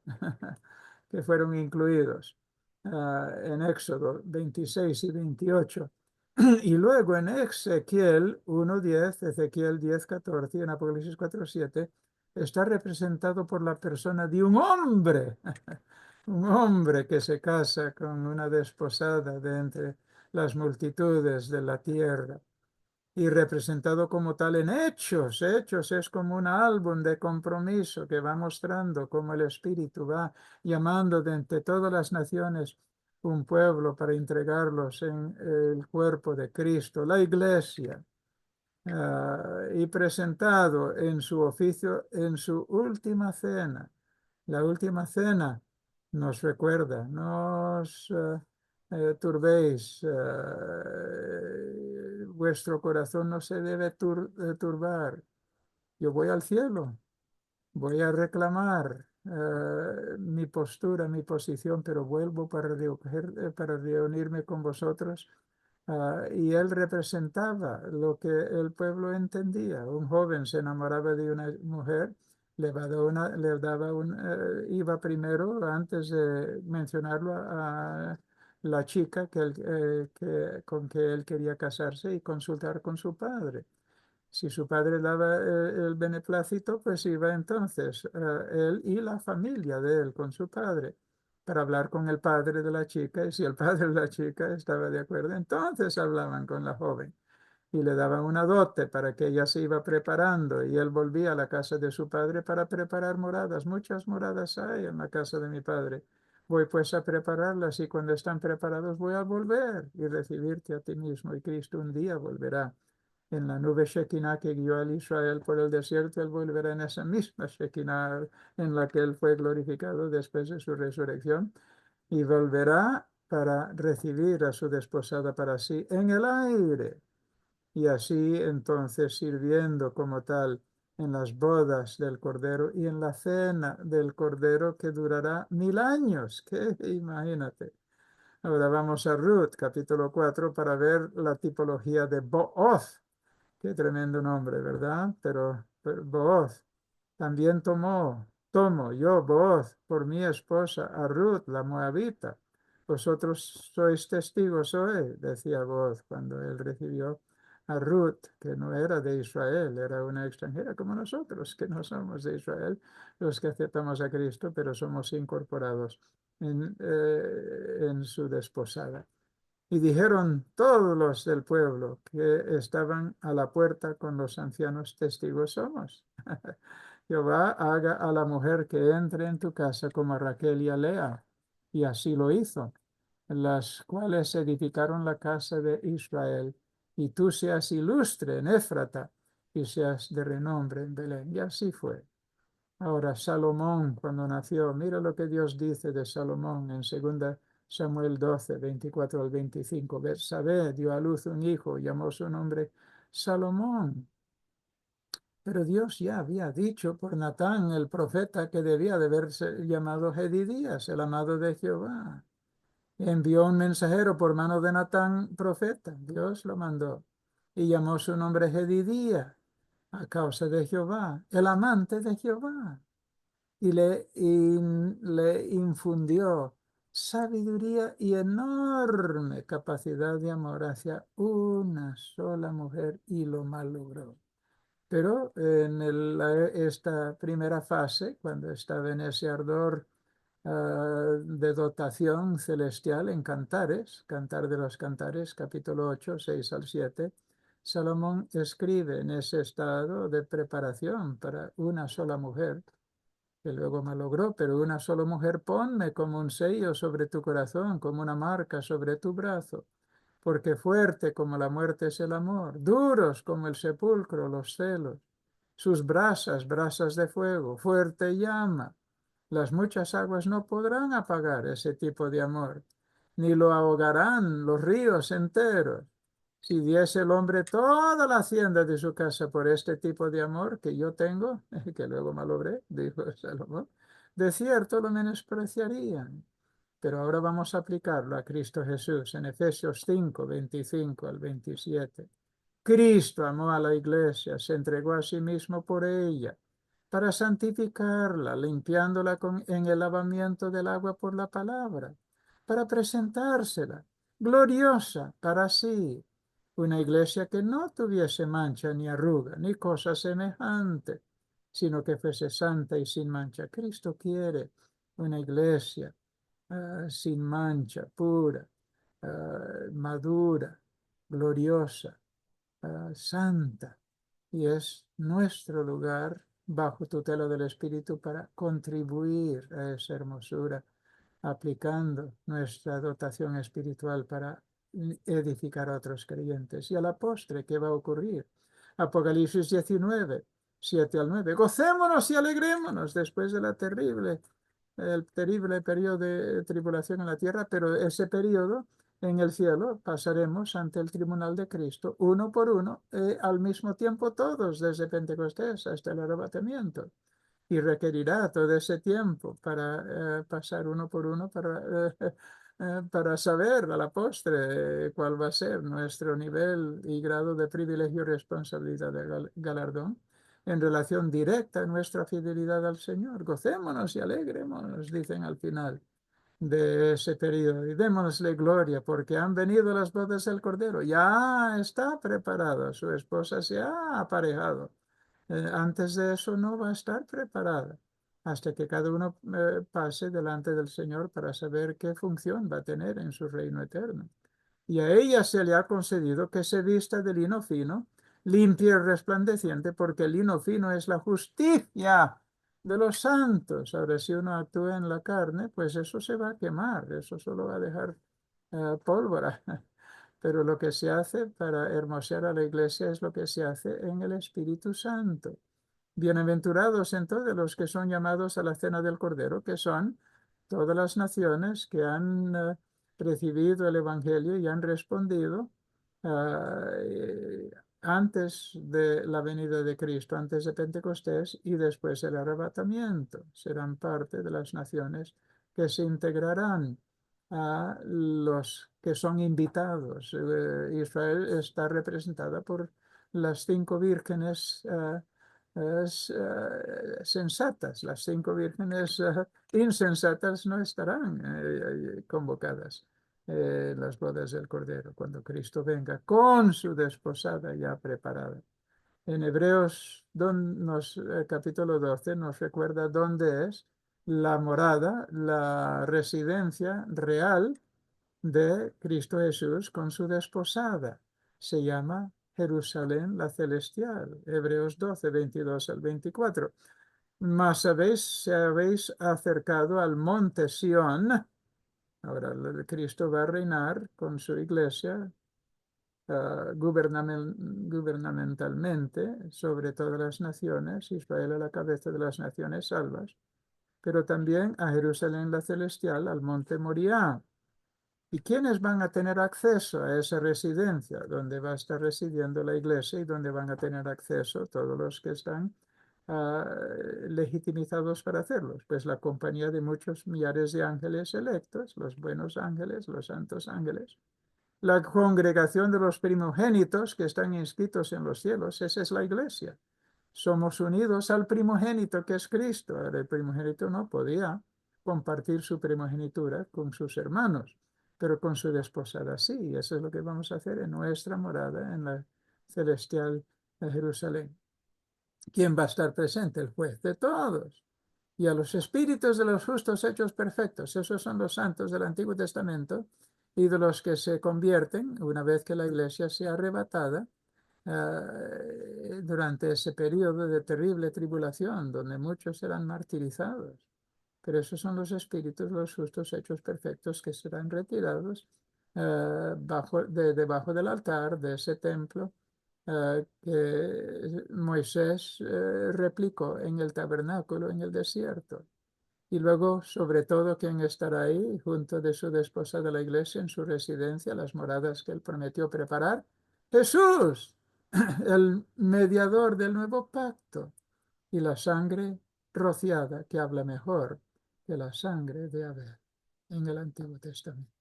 que fueron incluidos en Éxodo 26 y 28. Y luego en Ezequiel 1:10, Ezequiel 10:14 y en Apocalipsis 4:7 está representado por la persona de un hombre que se casa con una desposada de entre las multitudes de la tierra y representado como tal en Hechos. Hechos es como un álbum de compromiso que va mostrando cómo el Espíritu va llamando de entre todas las naciones un pueblo para entregarlos en el cuerpo de Cristo, la iglesia, y presentado en su oficio en su última cena. La última cena nos recuerda, no os turbéis, vuestro corazón no se debe turbar. Yo voy al cielo, voy a reclamar mi postura, mi posición, pero vuelvo para reunirme con vosotros. Y él representaba lo que el pueblo entendía. Un joven se enamoraba de una mujer, le daba iba primero, antes de mencionarlo, a la chica con que él quería casarse y consultar con su padre. Si su padre daba el beneplácito, pues iba entonces él y la familia de él con su padre para hablar con el padre de la chica, y si el padre de la chica estaba de acuerdo, entonces hablaban con la joven y le daban una dote para que ella se iba preparando, y él volvía a la casa de su padre para preparar moradas. Muchas moradas hay en la casa de mi padre. Voy pues a prepararlas, y cuando están preparados voy a volver y recibirte a ti mismo, y Cristo un día volverá en la nube Shekinah que guió al Israel por el desierto. Él volverá en esa misma Shekinah en la que él fue glorificado después de su resurrección, y volverá para recibir a su desposada para sí en el aire, y así entonces sirviendo como tal en las bodas del Cordero y en la cena del Cordero que durará 1000 años. Que imagínate. Ahora vamos a Ruth, capítulo 4, para ver la tipología de Booz. Qué tremendo nombre, ¿verdad? Pero Booz también tomo yo, Booz, por mi esposa, a Ruth, la moabita. Vosotros sois testigos hoy, decía Booz cuando él recibió a Ruth, que no era de Israel, era una extranjera como nosotros, que no somos de Israel, los que aceptamos a Cristo, pero somos incorporados en su desposada. Y dijeron todos los del pueblo que estaban a la puerta con los ancianos: testigos somos. Jehová haga a la mujer que entre en tu casa como a Raquel y a Lea. Y así lo hizo, las cuales edificaron la casa de Israel. Y tú seas ilustre en Éfrata y seas de renombre en Belén. Y así fue. Ahora, Salomón, cuando nació, mira lo que Dios dice de Salomón en 2 Samuel 12, 24 al 25. Betsabé dio a luz un hijo, llamó su nombre Salomón. Pero Dios ya había dicho por Natán, el profeta, que debía de haberse llamado Jedidías, el amado de Jehová. Envió un mensajero por mano de Natán, profeta. Dios lo mandó y llamó su nombre Jedidías, a causa de Jehová, el amante de Jehová, y le infundió sabiduría y enorme capacidad de amor hacia una sola mujer, y lo malogró. Pero en esta primera fase, cuando estaba en ese ardor de dotación celestial en Cantares, Cantar de los Cantares, capítulo 8, 6 al 7. Salomón escribe en ese estado de preparación para una sola mujer, que luego malogró, pero una sola mujer ponme como un sello sobre tu corazón, como una marca sobre tu brazo, porque fuerte como la muerte es el amor, duros como el sepulcro los celos, sus brasas, brasas de fuego, fuerte llama. Las muchas aguas no podrán apagar ese tipo de amor, ni lo ahogarán los ríos enteros. Si diese el hombre toda la hacienda de su casa por este tipo de amor que yo tengo, que luego malogré, dijo Salomón, de cierto lo menospreciarían. Pero ahora vamos a aplicarlo a Cristo Jesús en Efesios 5, 25 al 27. Cristo amó a la iglesia, se entregó a sí mismo por ella, para santificarla, limpiándola en el lavamiento del agua por la palabra, para presentársela gloriosa para sí, una iglesia que no tuviese mancha ni arruga, ni cosa semejante, sino que fuese santa y sin mancha. Cristo quiere una iglesia sin mancha, pura, madura, gloriosa, santa, y es nuestro lugar bajo tutela del Espíritu para contribuir a esa hermosura, aplicando nuestra dotación espiritual para edificar a otros creyentes. Y a la postre, ¿qué va a ocurrir? Apocalipsis 19, 7 al 9. Gocémonos y alegrémonos después de el terrible periodo de tribulación en la tierra, pero ese periodo en el cielo pasaremos ante el tribunal de Cristo, uno por uno, al mismo tiempo todos, desde Pentecostés hasta el arrebatamiento. Y requerirá todo ese tiempo para pasar uno por uno, para saber a la postre cuál va a ser nuestro nivel y grado de privilegio y responsabilidad de galardón en relación directa a nuestra fidelidad al Señor. Gocémonos y alegrémonos, dicen al final de ese periodo, y démosle gloria porque han venido las bodas del Cordero. Ya está preparado, su esposa se ha aparejado. Antes de eso no va a estar preparada hasta que cada uno pase delante del Señor para saber qué función va a tener en su reino eterno. Y a ella se le ha concedido que se vista de lino fino, limpio y resplandeciente, porque el lino fino es la justicia de los santos. Ahora, si uno actúa en la carne, pues eso se va a quemar, eso solo va a dejar pólvora. Pero lo que se hace para hermosear a la iglesia es lo que se hace en el Espíritu Santo. Bienaventurados entonces los que son llamados a la cena del Cordero, que son todas las naciones que han recibido el Evangelio y han respondido antes de la venida de Cristo, antes de Pentecostés y después del arrebatamiento. Serán parte de las naciones que se integrarán a los que son invitados. Israel está representada por las 5 vírgenes sensatas. Las 5 vírgenes insensatas no estarán convocadas en las bodas del Cordero cuando Cristo venga con su desposada ya preparada. En Hebreos capítulo 12 nos recuerda dónde es la morada, la residencia real de Cristo Jesús con su desposada. Se llama Jerusalén la celestial. Hebreos 12, 22 al 24. Mas se habéis acercado al monte Sión. Ahora Cristo va a reinar con su iglesia gubernamentalmente sobre todas las naciones. Israel a la cabeza de las naciones salvas. Pero también a Jerusalén la celestial, al monte Moriah. ¿Y quiénes van a tener acceso a esa residencia donde va a estar residiendo la iglesia y donde van a tener acceso todos los que están ah, legitimizados para hacerlos? Pues la compañía de muchos millares de ángeles electos, los buenos ángeles, los santos ángeles, la congregación de los primogénitos que están inscritos en los cielos, esa es la iglesia. Somos unidos al primogénito que es Cristo. Ahora, el primogénito no podía compartir su primogenitura con sus hermanos, pero con su desposada sí. Y eso es lo que vamos a hacer en nuestra morada en la celestial de Jerusalén. ¿Quién va a estar presente? El juez de todos. Y a los espíritus de los justos hechos perfectos, esos son los santos del Antiguo Testamento, y de los que se convierten una vez que la iglesia sea arrebatada durante ese periodo de terrible tribulación, donde muchos serán martirizados. Pero esos son los espíritus, los justos hechos perfectos, que serán retirados debajo del altar de ese templo que Moisés replicó en el tabernáculo en el desierto. Y luego, sobre todo, quien estará ahí junto de su desposada la iglesia en su residencia, las moradas que él prometió preparar. Jesús, el mediador del nuevo pacto, y la sangre rociada, que habla mejor que la sangre de Abel en el Antiguo Testamento,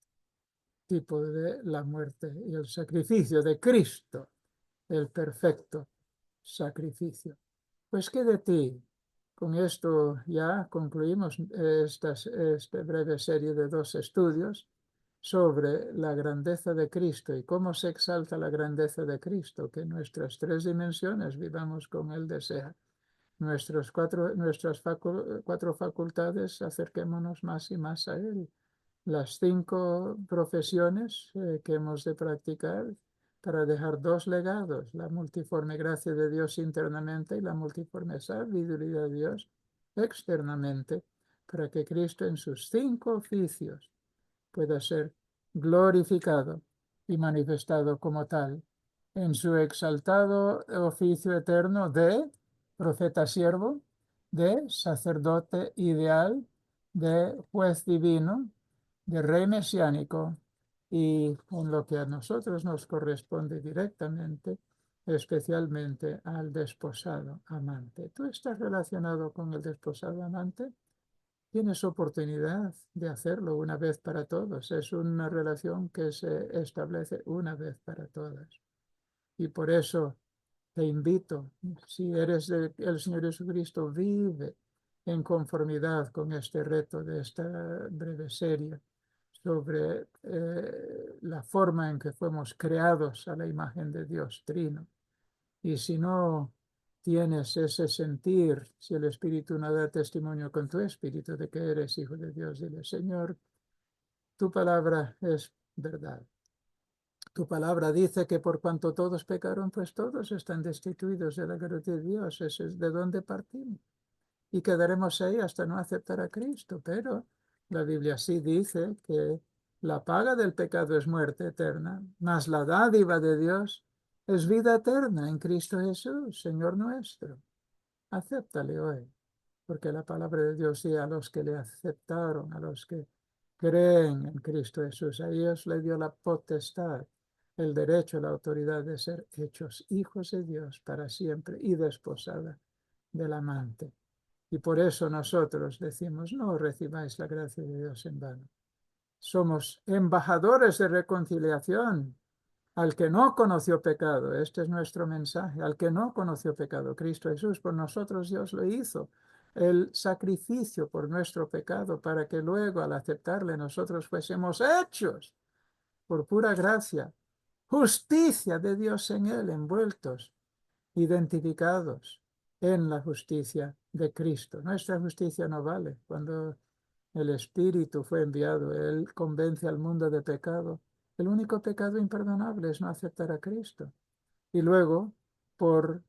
tipo de la muerte y el sacrificio de Cristo, el perfecto sacrificio. Pues qué de ti. Con esto ya concluimos esta breve serie de 2 estudios sobre la grandeza de Cristo y cómo se exalta la grandeza de Cristo, que en nuestras 3 dimensiones vivamos como Él desea. Nuestras 4 facultades, acerquémonos más y más a Él. Las 5 profesiones que hemos de practicar para dejar 2 legados: la multiforme gracia de Dios internamente y la multiforme sabiduría de Dios externamente, para que Cristo en sus 5 oficios pueda ser glorificado y manifestado como tal en su exaltado oficio eterno de profeta siervo, de sacerdote ideal, de juez divino, de rey mesiánico, y en lo que a nosotros nos corresponde directamente, especialmente al desposado amante. ¿Tú estás relacionado con el desposado amante? Tienes oportunidad de hacerlo una vez para todos. Es una relación que se establece una vez para todas. Y por eso te invito, si eres del Señor Jesucristo, vive en conformidad con este reto de esta breve serie sobre la forma en que fuimos creados a la imagen de Dios Trino. Y si no tienes ese sentir, si el Espíritu no da testimonio con tu espíritu de que eres hijo de Dios, dile: Señor, tu palabra es verdad. Tu palabra dice que por cuanto todos pecaron, pues todos están destituidos de la gloria de Dios. Eso es de donde partimos. Y quedaremos ahí hasta no aceptar a Cristo. Pero la Biblia sí dice que la paga del pecado es muerte eterna, mas la dádiva de Dios es vida eterna en Cristo Jesús, Señor nuestro. Acéptale hoy, porque la palabra de Dios dice: a los que le aceptaron, a los que creen en Cristo Jesús, a ellos le dio la potestad, el derecho, la autoridad de ser hechos hijos de Dios para siempre y desposada del amante. Y por eso nosotros decimos: no recibáis la gracia de Dios en vano. Somos embajadores de reconciliación. Al que no conoció pecado, este es nuestro mensaje: al que no conoció pecado, Cristo Jesús, por nosotros Dios lo hizo, el sacrificio por nuestro pecado, para que luego al aceptarle nosotros fuésemos hechos por pura gracia, justicia de Dios en él, envueltos, identificados en la justicia de Cristo. Nuestra justicia no vale. Cuando el Espíritu fue enviado, Él convence al mundo de pecado. El único pecado imperdonable es no aceptar a Cristo. Y luego, por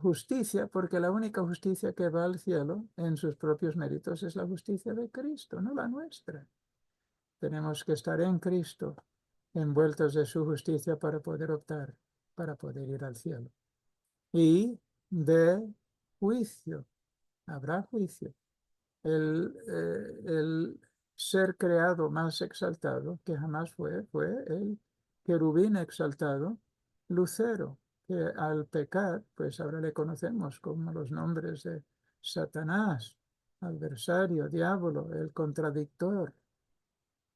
justicia, porque la única justicia que va al cielo en sus propios méritos es la justicia de Cristo, no la nuestra. Tenemos que estar en Cristo, envueltos de su justicia para poder optar, para poder ir al cielo. Y de juicio, habrá juicio. El ser creado más exaltado que jamás fue el querubín exaltado, Lucero, que al pecar, pues ahora le conocemos como los nombres de Satanás, adversario, diablo, el contradictor.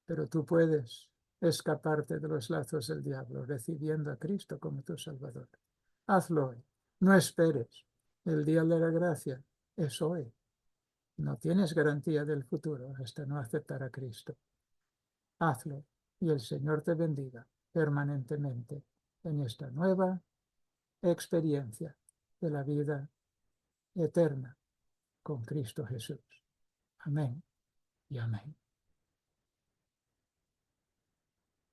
Pero tú puedes escaparte de los lazos del diablo recibiendo a Cristo como tu Salvador. Hazlo hoy. No esperes. El día de la gracia es hoy. No tienes garantía del futuro hasta no aceptar a Cristo. Hazlo y el Señor te bendiga permanentemente en esta nueva experiencia de la vida eterna con Cristo Jesús. Amén y amén.